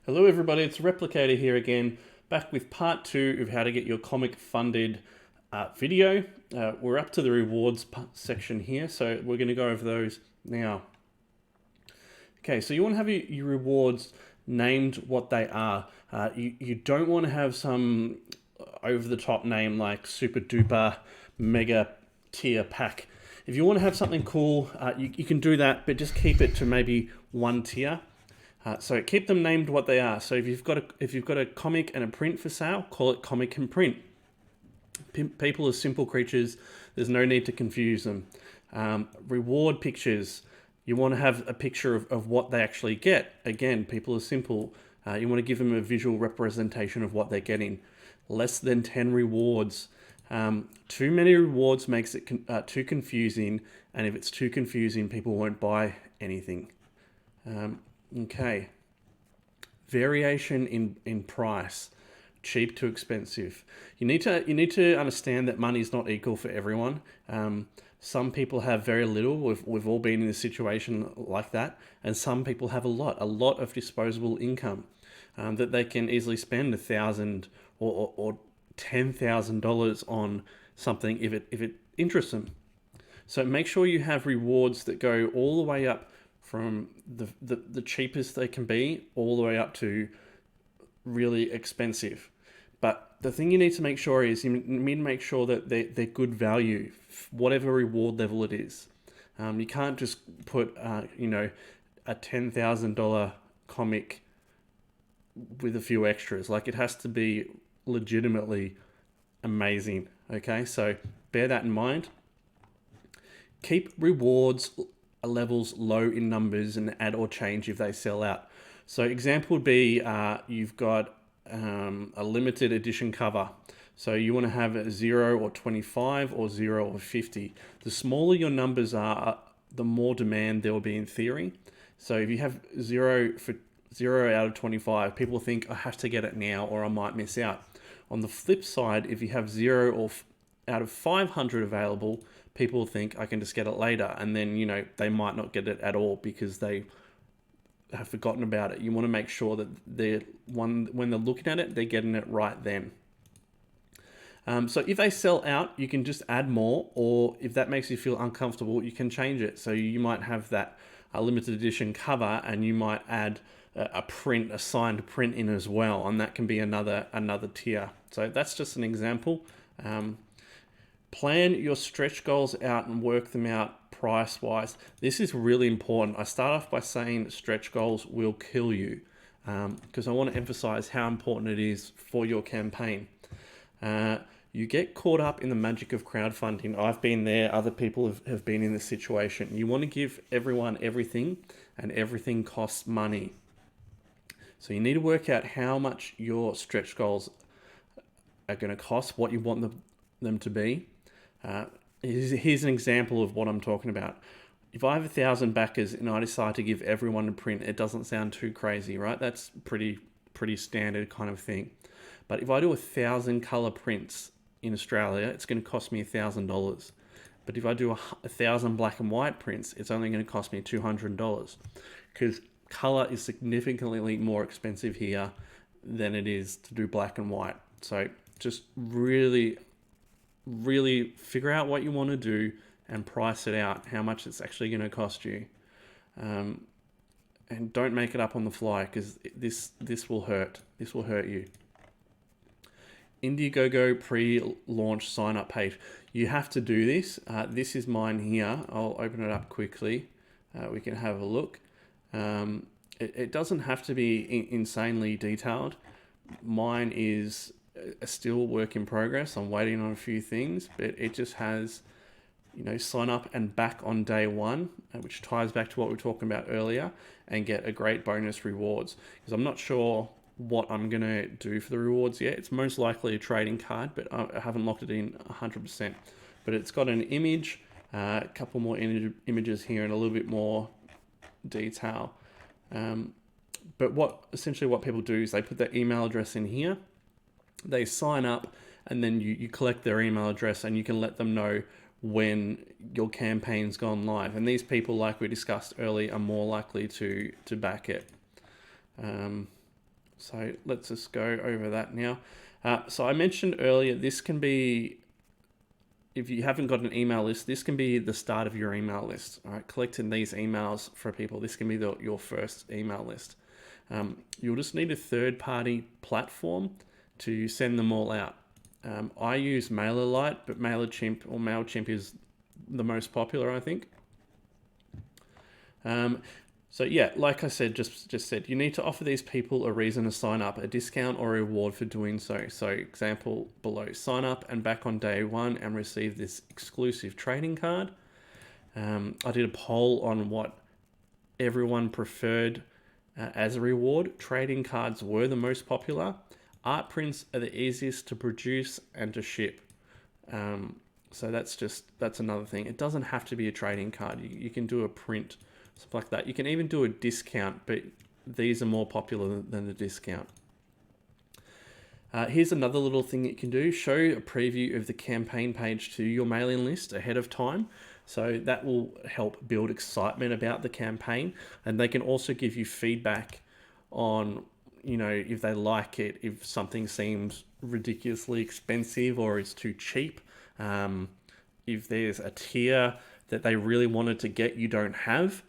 Hello everybody, it's Replicator here again, back with part 2 of how to get your comic funded video. We're up to the rewards section here, so we're going to go over those now. Okay, so you want to have your rewards named what they are. You don't want to have some over-the-top name like super duper mega tier pack. If you want to have something cool, you can do that, but just keep it to maybe one tier. So keep them named what they are. So if you've got a comic and a print for sale, call it comic and print. People are simple creatures. There's no need to confuse them. Reward pictures. You want to have a picture of what they actually get. Again, people are simple. You want to give them a visual representation of what they're getting. Less than 10 rewards. Too many rewards makes it too confusing, and if it's too confusing, people won't buy anything. Okay. Variation in price, cheap to expensive. You need to understand that money is not equal for everyone. Some people have very little. We've all been in a situation like that, and some people have a lot of disposable income that they can easily spend $1,000 or $10,000 on something if it interests them. So make sure you have rewards that go all the way up from the cheapest they can be all the way up to really expensive. But the thing you need to make sure is you need to make sure that they're good value, whatever reward level it is. You can't just put a $10,000 comic with a few extras. Like, it has to be legitimately amazing. Okay, so bear that in mind. Keep rewards levels low in numbers and add or change if they sell out. So example would be you've got a limited edition cover. So you want to have a 0 or 25 or 0 or 50. The smaller your numbers are, the more demand there will be in theory. So if you have 0 out of 25, people think I have to get it now or I might miss out. On the flip side, if you have 0 or out of 500 available, people think I can just get it later, and then they might not get it at all because they have forgotten about it. You want to make sure that when they're looking at it, they're getting it right then. So if they sell out, you can just add more, or if that makes you feel uncomfortable, you can change it. So you might have that limited edition cover, and you might add a signed print in as well, and that can be another tier. So that's just an example. Plan your stretch goals out and work them out price-wise. This is really important. I start off by saying stretch goals will kill you because I want to emphasize how important it is for your campaign. You get caught up in the magic of crowdfunding. I've been there. Other people have been in this situation. You want to give everyone everything, and everything costs money. So you need to work out how much your stretch goals are going to cost, what you want them to be. Here's an example of what I'm talking about. If I have 1,000 backers and I decide to give everyone a print, it doesn't sound too crazy, right? That's pretty standard kind of thing. But if I do 1,000 color prints in Australia, it's going to cost me $1,000. But if I do 1,000 black and white prints, it's only going to cost me $200 because color is significantly more expensive here than it is to do black and white. So just really figure out what you want to do and price it out, how much it's actually going to cost you. And don't make it up on the fly, because this will hurt. This will hurt you. Indiegogo pre-launch sign-up page. You have to do this. This is mine here. I'll open it up quickly. We can have a look. It doesn't have to be insanely detailed. Mine is still work in progress. I'm waiting on a few things, but it just has, sign up and back on day one, which ties back to what we were talking about earlier, and get a great bonus rewards. Because I'm not sure what I'm going to do for the rewards yet. It's most likely a trading card, but I haven't locked it in 100%. But it's got an image, a couple more images here, and a little bit more detail. But essentially what people do is they put their email address in here. They sign up, and then you collect their email address, and you can let them know when your campaign's gone live. And these people, like we discussed earlier, are more likely to back it. So let's just go over that now. So I mentioned earlier, this can be, if you haven't got an email list, this can be the start of your email list. All right, collecting these emails for people, this can be your first email list. You'll just need a third-party platform to send them all out. I use MailerLite, but MailChimp is the most popular, I think. So yeah, like I said, just said, you need to offer these people a reason to sign up, a discount or a reward for doing so. So example below, sign up and back on day one and receive this exclusive trading card. I did a poll on what everyone preferred as a reward. Trading cards were the most popular. Art prints are the easiest to produce and to ship. So that's another thing. It doesn't have to be a trading card. You can do a print, something like that. You can even do a discount, but these are more popular than the discount. Here's another little thing that you can do. Show a preview of the campaign page to your mailing list ahead of time. So that will help build excitement about the campaign. And they can also give you feedback on, if they like it, if something seems ridiculously expensive or is too cheap. If there's a tier that they really wanted to get you don't have,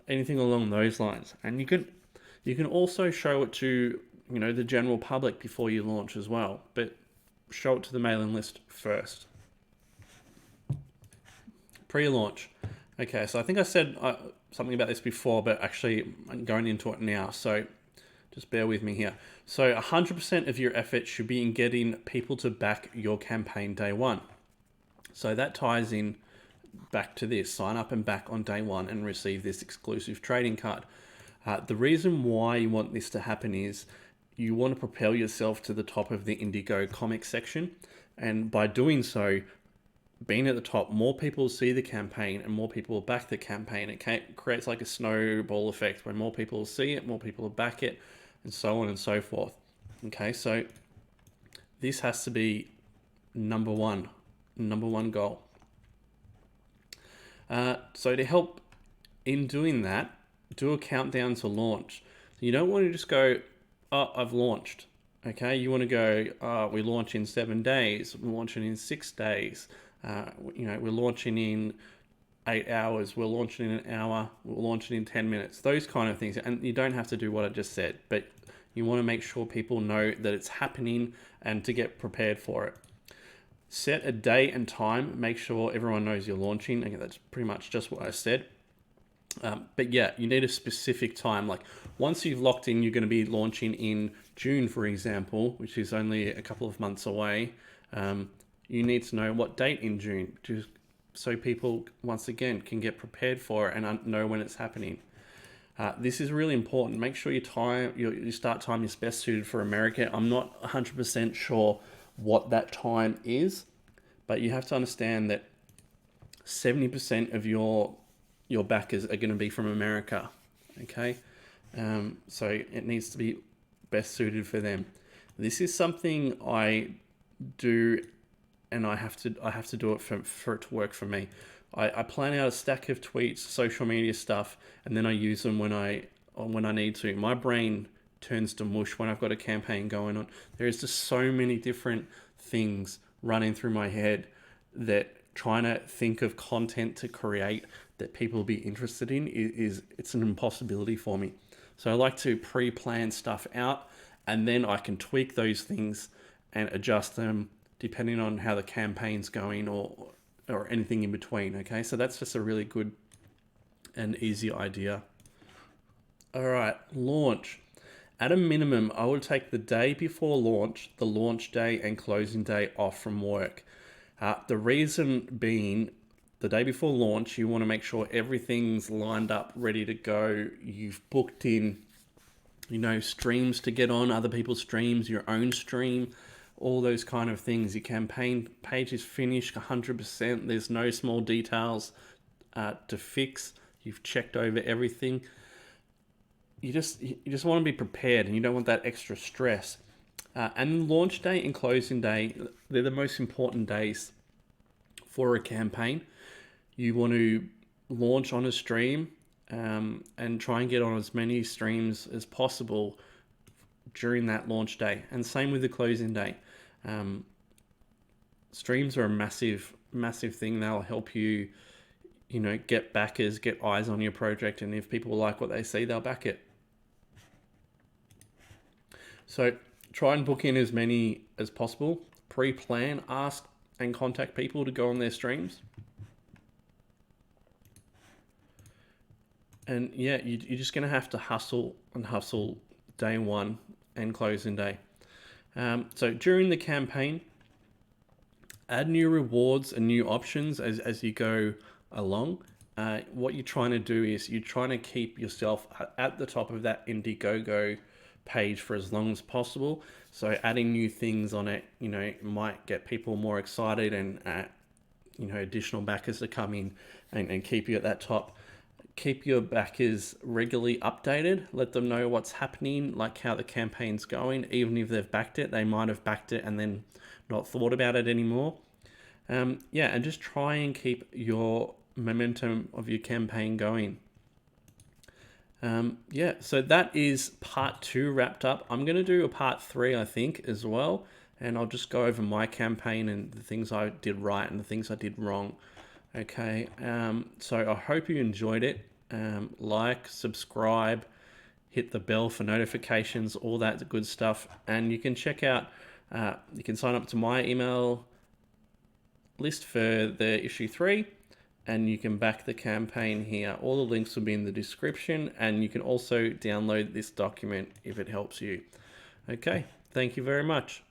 anything along those lines. And you can also show it to the general public before you launch as well, but show it to the mailing list first. Pre-launch. Okay, so I think I said something about this before, but actually I'm going into it now, so just bear with me here. So 100% of your effort should be in getting people to back your campaign day one. So that ties in back to this, sign up and back on day one and receive this exclusive trading card. The reason why you want this to happen is you want to propel yourself to the top of the Indigo comic section. And by doing so, being at the top, more people see the campaign and more people will back the campaign. It creates like a snowball effect where more people see it, more people will back it, and so on and so forth. Okay, so this has to be number one goal. So to help in doing that, do a countdown to launch. You don't want to just go, oh, I've launched. Okay, you want to go, we launch in 7 days, we're launching in 6 days, we're launching in 8 hours, we're launching in an hour, we're launching in 10 minutes, those kind of things. And you don't have to do what I just said, but you want to make sure people know that it's happening and to get prepared for it. Set a date and time, make sure everyone knows you're launching. Okay, that's pretty much just what I said. But yeah, you need a specific time. Like once you've locked in, you're going to be launching in June, for example, which is only a couple of months away. You need to know what date in June, just so people, once again, can get prepared for it and know when it's happening. This is really important. Make sure your start time is best suited for America. I'm not 100% sure what that time is, but you have to understand that 70% of your backers are going to be from America. Okay, so it needs to be best suited for them. This is something I do, and I have to do it for it to work for me. I plan out a stack of tweets, social media stuff, and then I use them when I need to. My brain turns to mush when I've got a campaign going on. There is just so many different things running through my head that trying to think of content to create that people will be interested in it's an impossibility for me. So I like to pre-plan stuff out, and then I can tweak those things and adjust them depending on how the campaign's going or anything in between. Okay, so that's just a really good and easy idea. All right, launch. At a minimum, I would take the day before launch, the launch day and closing day off from work. The reason being, the day before launch, you want to make sure everything's lined up, ready to go. You've booked in, streams to get on, other people's streams, your own stream, all those kind of things. Your campaign page is finished 100%. There's no small details to fix. You've checked over everything. You just want to be prepared, and you don't want that extra stress. And launch day and closing day, they're the most important days for a campaign. You want to launch on a stream and try and get on as many streams as possible during that launch day, and same with the closing day. Streams are a massive thing. They'll help you, get backers, get eyes on your project, and if people like what they see, they'll back it. So try and book in as many as possible. Pre-plan, ask and contact people to go on their streams. And yeah, you're just going to have to hustle day one and closing day. So during the campaign, add new rewards and new options as you go along. What you're trying to do is you're trying to keep yourself at the top of that Indiegogo page for as long as possible. So adding new things on it, might get people more excited and, additional backers to come in and keep you at that top. Keep your backers regularly updated. Let them know what's happening, like how the campaign's going. Even if they've backed it, they might have backed it and then not thought about it anymore. And just try and keep your momentum of your campaign going. So that is part 2 wrapped up. I'm going to do a part 3, I think, as well. And I'll just go over my campaign and the things I did right and the things I did wrong. Okay, so I hope you enjoyed it. Like, subscribe, hit the bell for notifications, all that good stuff. And you can check out, you can sign up to my email list for the issue 3, and you can back the campaign here. All the links will be in the description, and you can also download this document if it helps you. Okay, thank you very much.